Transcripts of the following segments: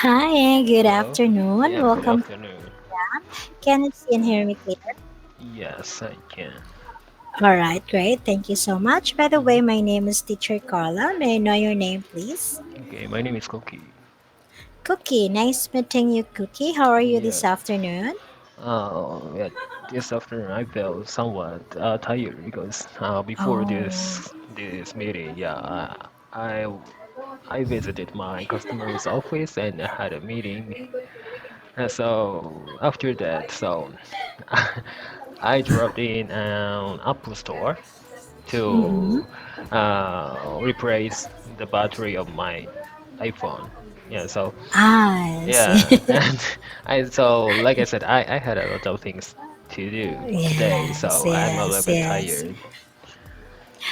Hi, good Hello. afternoon. Yeah, good Welcome to afternoon. Can you see and hear me clear? Yes, I can. All right, great. Thank you so much. By the way, hmm my name is Teacher Carla. May I know your name, please? Okay, my name is Koki. Cookie. Nice meeting you, Cookie. How are you Yeah. this afternoon? Yeah, this afternoon I felt somewhat tired because before Oh, this meeting, I I visited my customer's office and I had a meeting. And so after that, I dropped in an Apple store mm-hmm. to replace the battery of my iPhone. Yeah, so I see. yeah, and like I said, I had a lot of things to do today, Yes, so I'm a little yes, bit yes. tired.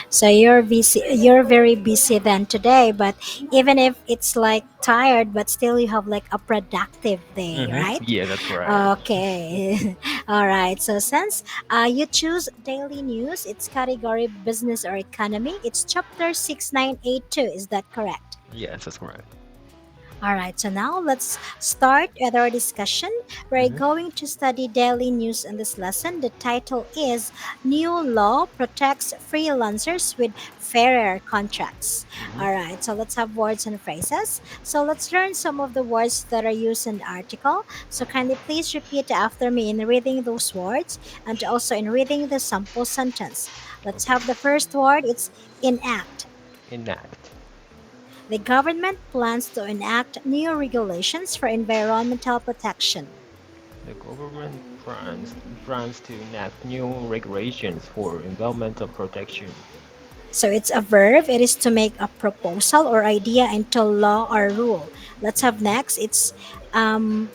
So you're busy. You're very busy then today, but even if it's like tired, but still you have like a productive day, right? Yeah, that's right. Okay. All right. So since you choose daily news, it's category business or economy. It's chapter 6982. Is that correct? Yes, that's correct. All right, so now let's start with our discussion. We're hmm going to study daily news in this lesson. The title is New Law Protects Freelancers with Fairer Contracts. hmm All right, so let's have words and phrases. So let's learn some of the words that are used in the article. So kindly please repeat after me in reading those words and also in reading the sample sentence. Let's Okay. have the first word. It's enact. Enact. The government plans to enact new regulations for environmental protection. The government plans to enact new regulations for environmental protection. So it's a verb. It is to make a proposal or idea into law or rule. Let's have hmm next. It's um,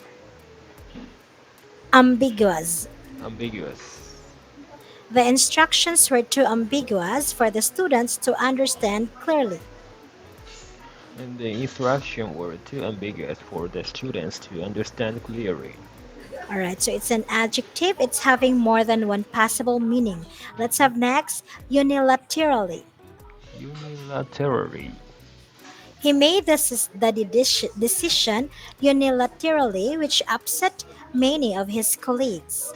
ambiguous. Ambiguous. The instructions were too ambiguous for the students to understand clearly. And the instructions were too ambiguous for the students to understand clearly. All right, so it's an adjective. It's having more than one possible meaning. Let's hmm have next unilaterally. Unilaterally. He made decision unilaterally, which upset many of his colleagues.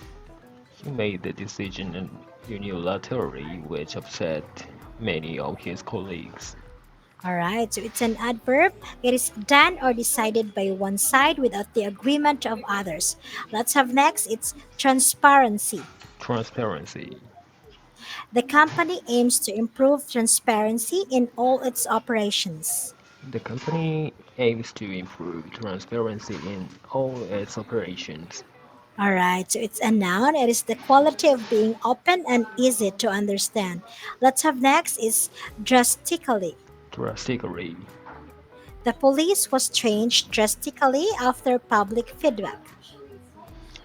He made the decision unilaterally, which upset many of his colleagues. All right, so it's an adverb. It is done or decided by one side without the agreement of others. Let's have next. It's transparency. Transparency. The company aims to improve transparency in all its operations. The company aims to improve transparency in all its operations. All right, so it's a noun. It is the quality of being open and easy to understand. Let's have next is drastically. Drastically. The police was changed drastically after public feedback.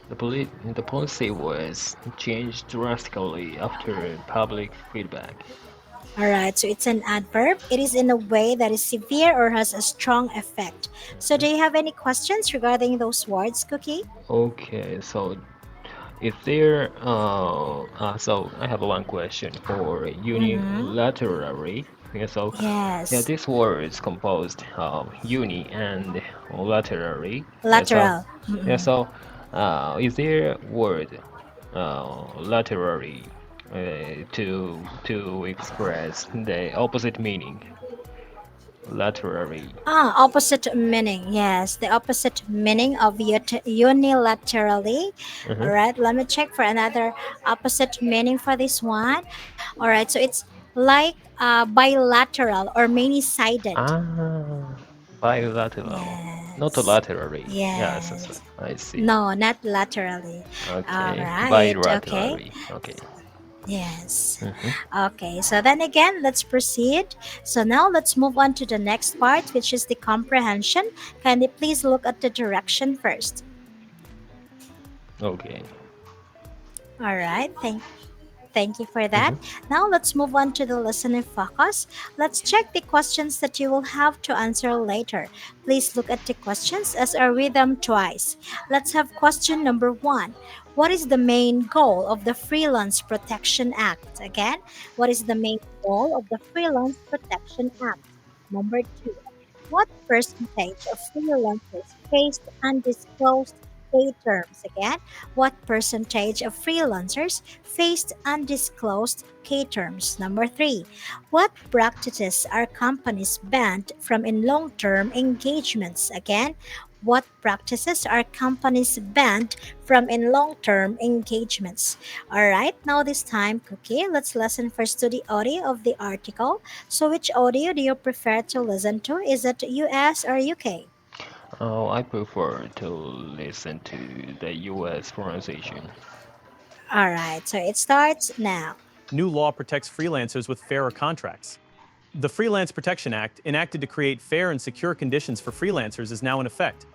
The policy was changed drastically after public feedback. All right, so it's an adverb. It is in a way that is severe or has a strong effect. So, do Mhm. you have any questions regarding those words, Cookie? Okay, so if there, so I have one question for Mm-hmm. unilaterally. Yeah, yeah, Yes, this word is composed of uni and laterally. Yeah, lateral. yeah, Mm-mm. so, is there word laterally to express the opposite meaning? Laterally. Opposite meaning. Yes, the opposite meaning of unilaterally. All Uh-huh. right, let me check for another opposite meaning for this one. All right, so it's like bilateral or many sided. Ah, bilateral, not Yes. laterally. Yes, Yes. I see. No, not laterally. All Okay, right. Okay. bilaterally. Okay. Yes. Mm-hmm. Okay. So then again, let's proceed. So now let's move on to the next part, which is the comprehension. Can you please look at the direction first? Okay. All right. Thank you for that. Mm-hmm. Now let's move on to the listening focus. Let's check the questions that you will have to answer later. Please look at the questions as I read them twice. Let's have question number one. What is the main goal of the Freelance Protection Act? Again, what is the main goal of the Freelance Protection Act? Number two. What percentage of freelancers faced undisclosed pay terms? Again, what percentage of freelancers faced undisclosed pay terms? Number three, what practices are companies banned from in long term engagements? Again, what practices are companies banned from in long term engagements? All right, now this time, Cookie, let's listen first to the audio of the article. So, which audio do you prefer to listen to? Is it US or UK? Oh, I prefer to listen to the US pronunciation. All right, so it starts now. New law protects freelancers with fairer contracts. The Freelance Protection Act, enacted to create fair and secure conditions for freelancers, is now in effect.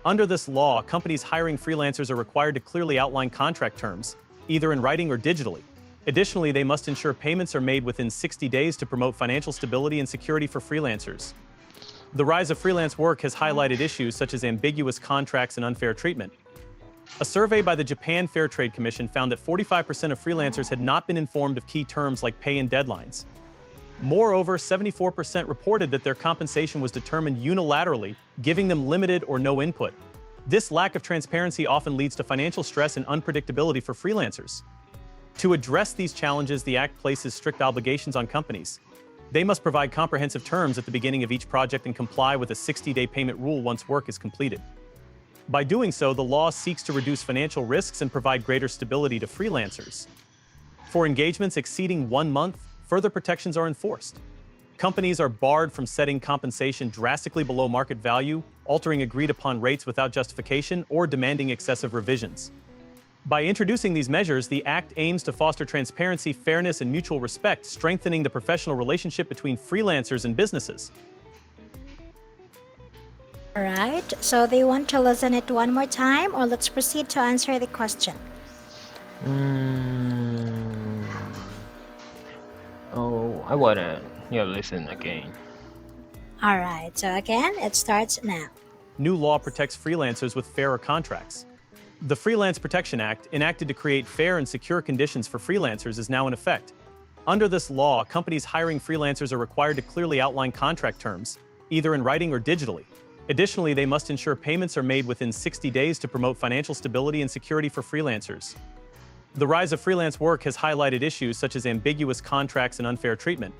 Under this law, companies hiring freelancers are required to clearly outline contract terms, either in writing or digitally. Additionally, they must ensure payments are made within 60 days to promote financial stability and security for freelancers. The rise of freelance work has highlighted issues such as ambiguous contracts and unfair treatment. A survey by the Japan Fair Trade Commission found that 45% of freelancers had not been informed of key terms like pay and deadlines. Moreover, 74% reported that their compensation was determined unilaterally, giving them limited or no input. This lack of transparency often leads to financial stress and unpredictability for freelancers. To address these challenges, the Act places strict obligations on companies. They must provide comprehensive terms at the beginning of each project and comply with a 60-day payment rule once work is completed. By doing so, the law seeks to reduce financial risks and provide greater stability to freelancers. For engagements exceeding 1 month, further protections are enforced. Companies are barred from setting compensation drastically below market value, altering agreed upon rates without justification, or demanding excessive revisions. By introducing these measures, the Act aims to foster transparency, fairness, and mutual respect, strengthening the professional relationship between freelancers and businesses. All right, so do you want to listen it one more time or let's proceed to answer the question? Mm, oh, I wanna listen again. All right, so again, it starts now. New law protects freelancers with fairer contracts. The Freelance Protection Act, enacted to create fair and secure conditions for freelancers, is now in effect. Under this law, companies hiring freelancers are required to clearly outline contract terms, either in writing or digitally. Additionally, they must ensure payments are made within 60 days to promote financial stability and security for freelancers. The rise of freelance work has highlighted issues such as ambiguous contracts and unfair treatment.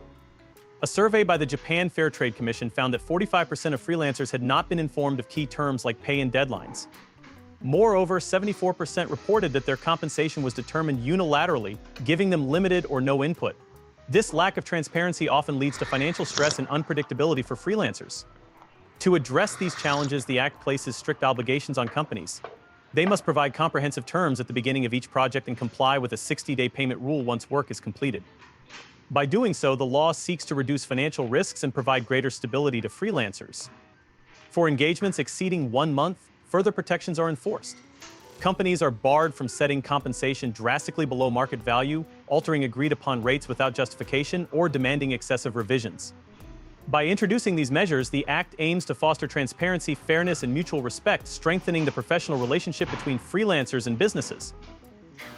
A survey by the Japan Fair Trade Commission found that 45% of freelancers had not been informed of key terms like pay and deadlines. Moreover, 74% reported that their compensation was determined unilaterally, giving them limited or no input. This lack of transparency often leads to financial stress and unpredictability for freelancers. To address these challenges, the Act places strict obligations on companies. They must provide comprehensive terms at the beginning of each project and comply with a 60-day payment rule once work is completed. By doing so, the law seeks to reduce financial risks and provide greater stability to freelancers. For engagements exceeding 1 month, further protections are enforced. Companies are barred from setting compensation drastically below market value, altering agreed upon rates without justification, or demanding excessive revisions. By introducing these measures, the Act aims to foster transparency, fairness, and mutual respect, strengthening the professional relationship between freelancers and businesses.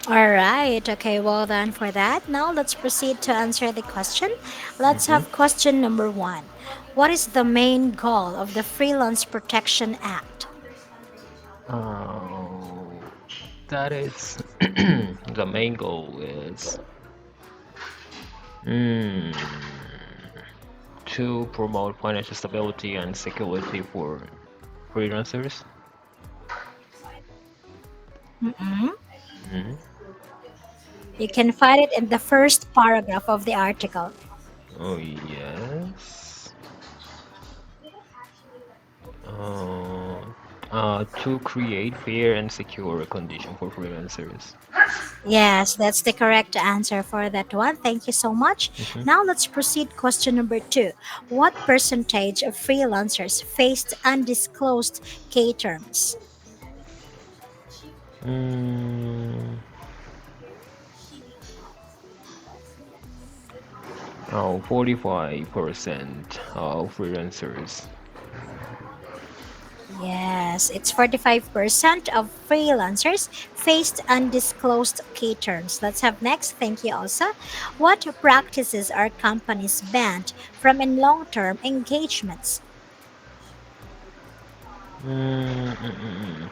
All right, okay, well done for that. Now let's proceed to answer the question. Let's Mhm. have question number one. What is the main goal of the Freelance Protection Act? Oh, that is the main goal is mm, to promote financial stability and security for freelancers. Mm-mm. Mhm. You can find it in the first paragraph of the article. Oh, yes. Uh, to create fair and secure condition for freelancers. Yes, that's the correct answer for that one. Thank you so much. Mhm. Now let's proceed. Question number two. What percentage of freelancers faced undisclosed K terms? Mm, oh, 45% of freelancers. Yes, it's 45% of freelancers faced undisclosed K terms. Let's have next. Thank you, also. What practices are companies banned from in long term engagements? Mm, mm, mm, mm.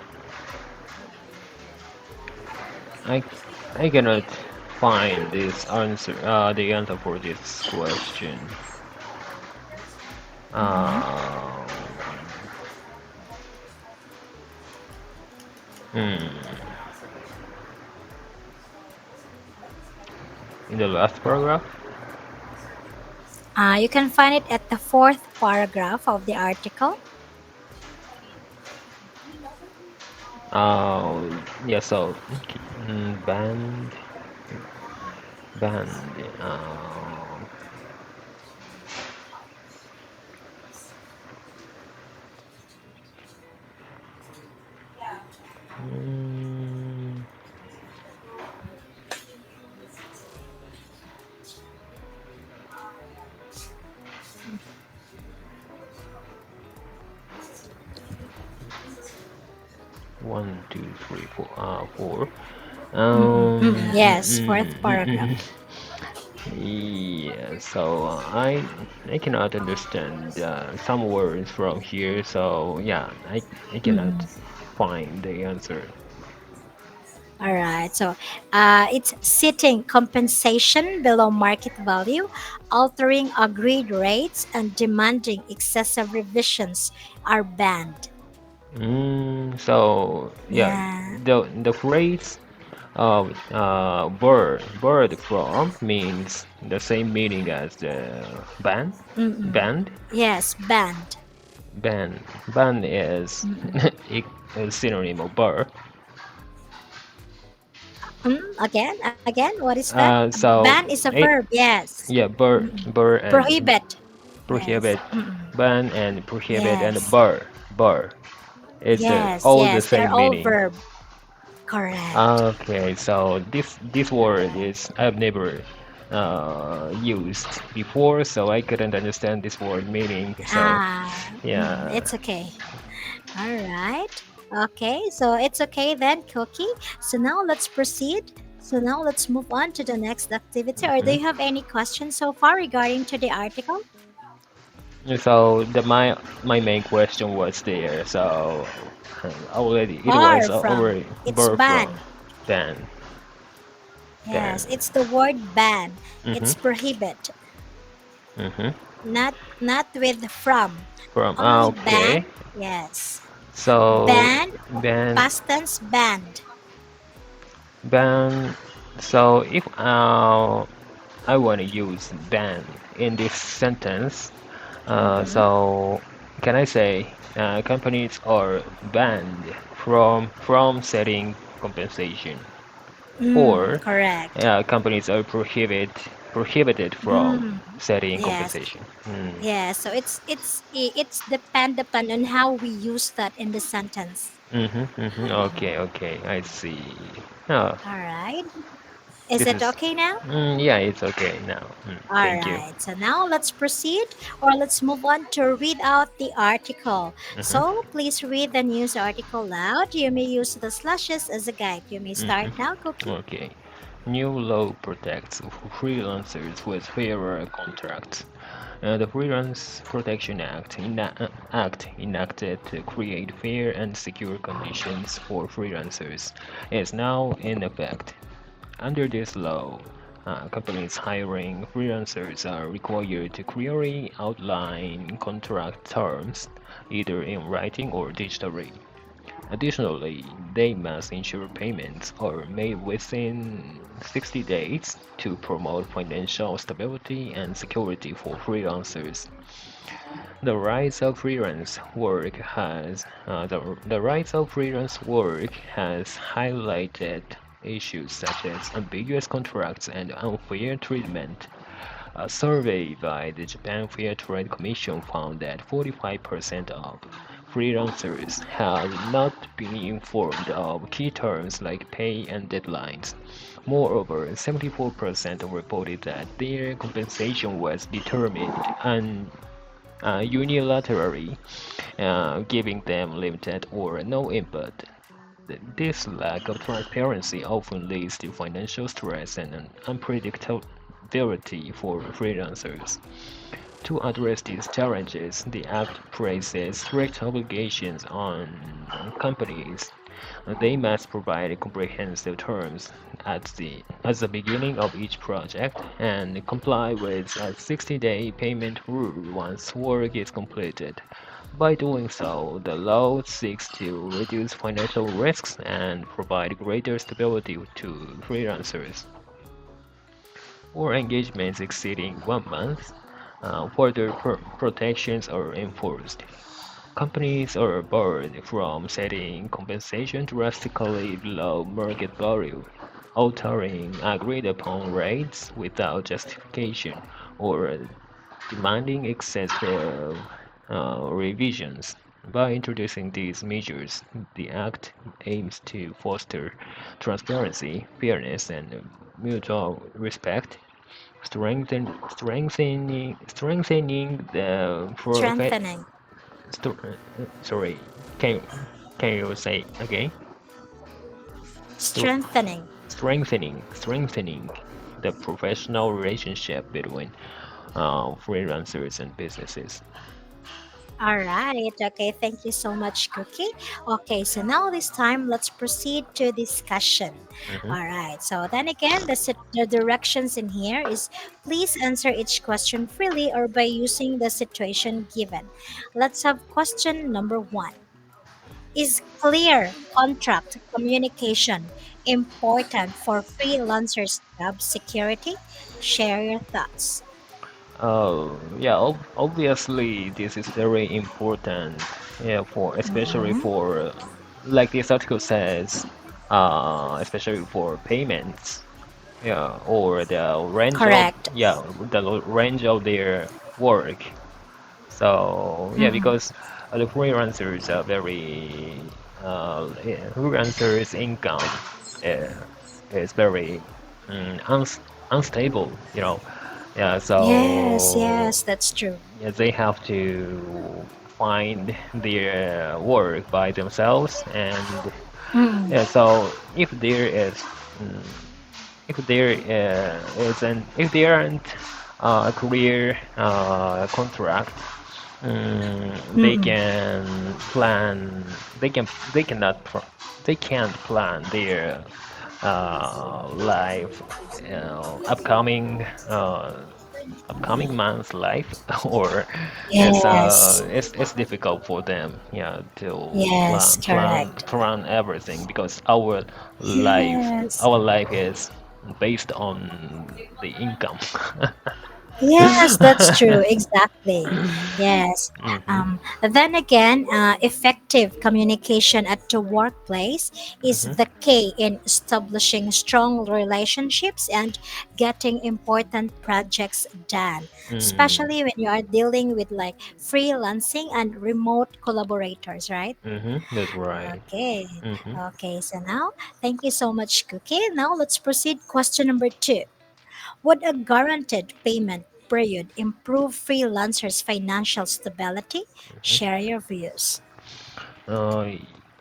I I cannot find the answer for this question. Mhm. Um, hmm. In the last paragraph? You can find it at the fourth paragraph of the article. Yeah, so band, band. Mm, 1, 2, 3, 4. 4. Yes, fourth paragraph. Yeah, so I cannot understand some words from here, so yeah, I cannot Mm. find the answer. All right. So it's setting compensation below market value, altering agreed rates, and demanding excessive revisions are banned. So yeah, Yeah. the phrase bird from means the same meaning as the Mm-mm. band. Yes, banned. Ban is Mm-mm. a synonym of bird. Again, what is that? Ban So is a it verb. Yes. yeah, Mm-mm. bird and Prohibit. Yes. prohibit, Mm-mm. ban and prohibit and Yes. bar. It's Yes. all the Yes. They're same all meaning. verb. Correct. Okay, so this word is I've never used before, so I couldn't understand this word meaning. So yeah. It's okay. All right. Okay, so it's okay then, Cookie. So now let's proceed. So now let's move on to the next activity. Or do Mhm. you have any questions so far regarding to the article? So my main question was there. So already it was Bar from. already It's birth from ban. ban ban. Yes, it's the word ban. Mhm. It's prohibit. Mhm. Not with from. From Only ban. okay. Yes. So Ban. ban Past tense banned. ban. So if I want to use ban in this sentence, Mm-hmm. so can I say companies are banned from setting compensation, or Correct. companies are prohibited from Mm, setting yes. compensation? Mm. Yeah, so it's depend upon on how we use that in the sentence. Okay, okay, I see. Oh, All right. Is this it is okay now? yeah, it's okay now. All Thank you. right. So now let's proceed or let's move on to read out the article. hmm So please read the news article loud. You may use the slashes as a guide. You may hmm start now, Cookie. Okay. New law protects freelancers with fairer contracts. The Freelance Protection Act, enacted to create fair and secure conditions for freelancers, is now in effect. Under this law, companies hiring freelancers are required to clearly outline contract terms, either in writing or digitally. Additionally, they must ensure payments are made within 60 days to promote financial stability and security for freelancers. The rise of freelance work the rise of freelance work has highlighted issues such as ambiguous contracts and unfair treatment. A survey by the Japan Fair Trade Commission found that 45% of freelancers had not been informed of key terms like pay and deadlines. Moreover, 74% reported that their compensation was determined unilaterally, giving them limited or no input. This lack of transparency often leads to financial stress and unpredictability for freelancers. To address these challenges, the Act places strict obligations on companies. They must provide comprehensive terms at the beginning of each project and comply with a 60-day payment rule once work is completed. By doing so, the law seeks to reduce financial risks and provide greater stability to freelancers. For engagements exceeding 1 month, further protections are enforced. Companies are barred from setting compensation drastically below market value, altering agreed upon rates without justification, or demanding excessive revisions. By introducing these measures, the Act aims to foster transparency, fairness, and mutual respect, strengthening the Strengthening. sorry, can can you say again? Str- Strengthening. strengthening the professional relationship between freelancers and businesses. All right. Okay. Thank you so much, Cookie. Okay. So now this time, let's proceed to discussion. Mhm. All right. So then again, the directions in here is please answer each question freely or by using the situation given. Let's have question number one. Is clear contract communication important for freelancers' job security? Share your thoughts. Yeah, obviously this is very important, yeah, for especially Mm-hmm. for like this article says, especially for payments, yeah, or Correct. the range of their work. So yeah, Mm-hmm. because the freelancers are very freelancers income uh, is very unstable, you know. Yeah, Yes, so yes, that's true. yeah, they have to find their work by themselves, and Mm-hmm. yeah, so mm, if there if there aren't a clear contract, they Mm-hmm. can plan. They cannot. They can't plan their life, upcoming month's life, or Yes, it's difficult for them, yeah, to yes, correct. plan everything because Yes, our life is based on the income. yes, that's true. Exactly. Yes. Hmm. Then again, effective communication at the workplace is Hmm. the key in establishing strong relationships and getting important projects done, Mm. especially when you are dealing with like freelancing and remote collaborators, right? Hmm. That's right. Okay. Hmm. Okay. So now, thank you so much, Cookie. Now let's proceed. Question number two. Would a guaranteed payment period improve freelancers' financial stability? Share your views. Uh,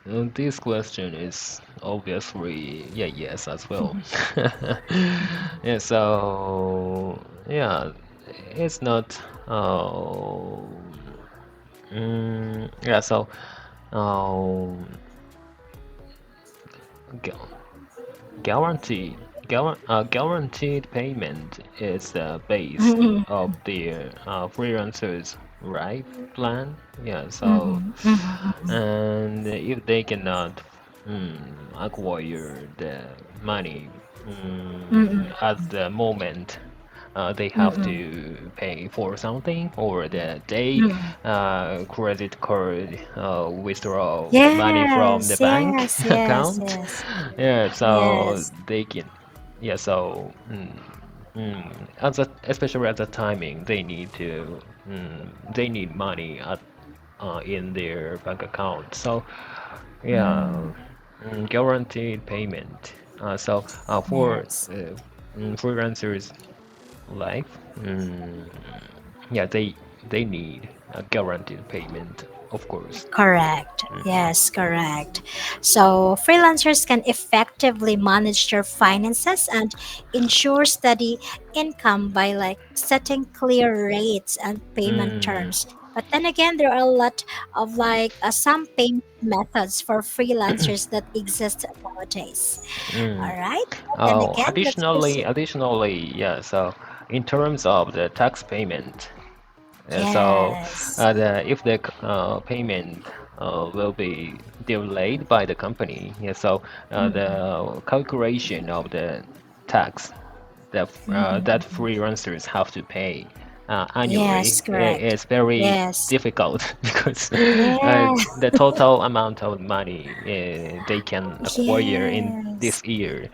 this question is obviously yeah, yes as well. Yeah, so yeah, it's not yeah, so um gu- guaranteed payment is the base Mhm, of the freelancers right plan. Yeah, so mhm, mhm, and if they cannot acquire the money mhm, at the moment, they have mhm, to pay for something, or that they mhm. credit card withdraw money from the Yes, bank yes, yes, account. yes, Yeah, so yes. they can. Yeah, so especially at the timing, they need money in their bank account. So yeah, Mm, guaranteed payment. For yes, freelancers life, yeah, they need a guaranteed payment, of course. correct. Yes, correct. So freelancers can effectively manage their finances and ensure steady income by like setting clear rates and payment Mm, terms. But then again, there are a lot of like some payment methods for freelancers that exist nowadays. mm. All right. But then again, let's proceed. Additionally, yeah. So in terms of the tax payment, Yes. if the payment will be delayed by the company, yeah. So Mhm. the calculation of the tax that Mhm. freelancers have to pay annually Yes, correct. is very Yes. difficult because Yeah. the total amount of money they can acquire in Yes. this year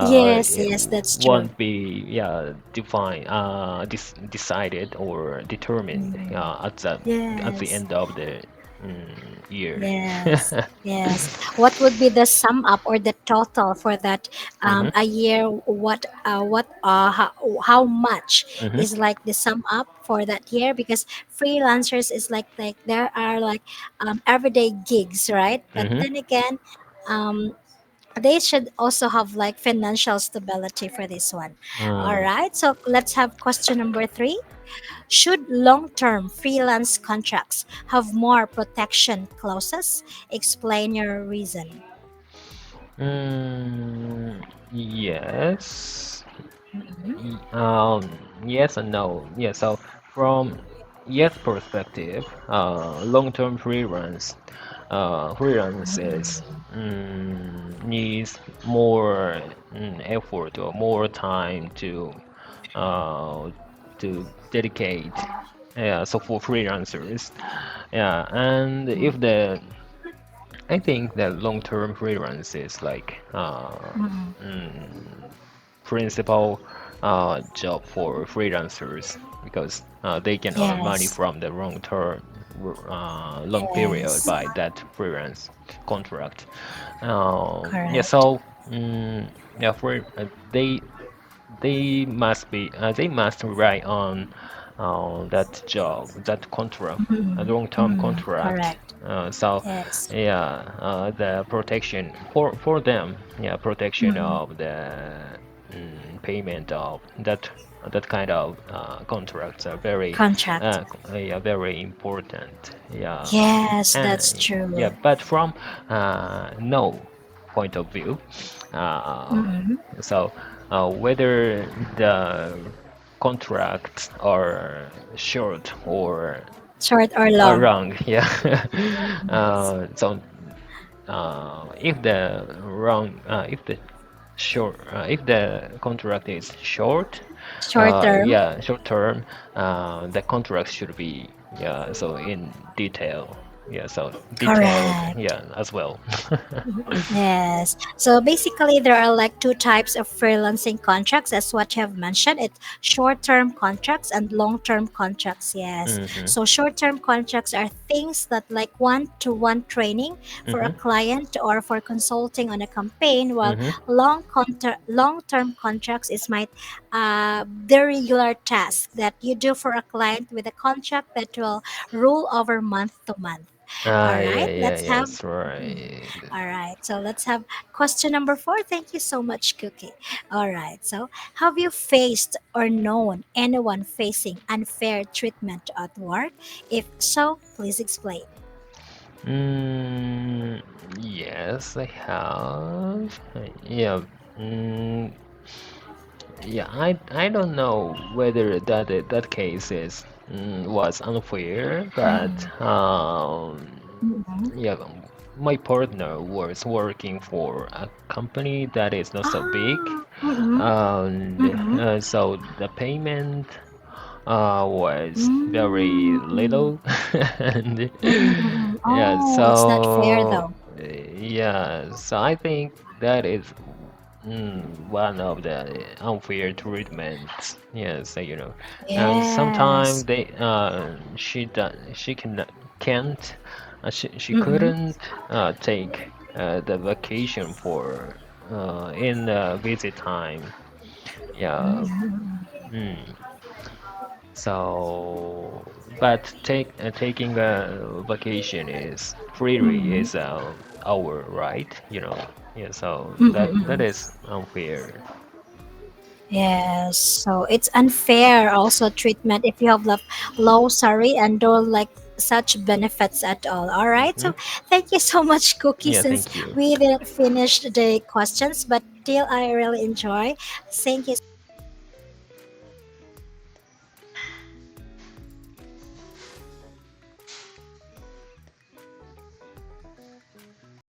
Yes, yes, that's true. won't be, yeah, defined, decided or determined Mm. at the Yes. end of the year. Yes, yes. What would be the sum up or the total for that Hmm. a year? How much Hmm. is like the sum up for that year? Because freelancers is like there are like everyday gigs, right? But Hmm. then again, um, they should also have like financial stability for this one. All Mm. right. So let's have question number three. Should long term freelance contracts have more protection clauses? Explain your reason. Mm, yes. Mhm. Yes and no. Yeah, so from yes perspective, long-term freelance is needs more effort or more time uh, to dedicate. Yeah, so for freelancers, yeah, and if the I think that long-term freelance is like Mhm. principal job for freelancers because they can earn money Yes, from the long period yes, by that freelance contract. Yeah, correct. so yeah, they they must rely on that job, that contract, a Mhm. long-term Mhm. contract. Correct. So Yes. yeah, the protection for them, yeah, protection Mhm. of the payment of that kind of contracts are Contract. yeah, very important. Yeah, Yes, that's and yeah, true. but from no point of view, uh, Mhm. so whether the contracts are short Short or or long. long, yeah. Yes. So if the if the contract is short, Short term. yeah, short term, the contract should be, yeah, so in detail, yeah, so detailed, Correct. yeah, as well. Yes. So basically, there are like two types of freelancing contracts, as what you have mentioned. It's short-term contracts and long-term contracts. Yes. Hmm. So short-term contracts are things that like one-to-one training for a Hmm. client or for consulting on a campaign, while Hmm. long-term contracts is might the regular task that you do for a client with a contract that will roll over month to month. All Yeah, right. yeah, Let's have. yes, Mhm. right. All right, so let's have question number four. Thank you so much, Cookie. All right, so have you faced or known anyone facing unfair treatment at work? If so, please explain. Mm, yes, I have. Yeah. Mm, yeah, I don't know whether that case is was unfair, but Mhm. yeah, my partner was working for a company that is not so big, Ah, mm-hmm, and mm-hmm, so the payment was very mm-hmm, little, and mm-hmm. yeah, Oh, it's not fair so though. yeah, so I think that is one of the unfair treatments. Yes, and sometimes Yes. she can't she Mm-hmm. couldn't take the vacation for in visit time. Yeah. Mm-hmm. Mm. So, but taking a vacation is freely Mhm. is our right, you know. Yeah, so Mhm, that mhm. is unfair. Yes, so it's unfair also treatment if you have left low salary and don't like such benefits at all. All right, Hmm. so thank you so much, Cookie. Yeah, Since thank you. we didn't finish the questions, but still I really enjoy. Thank you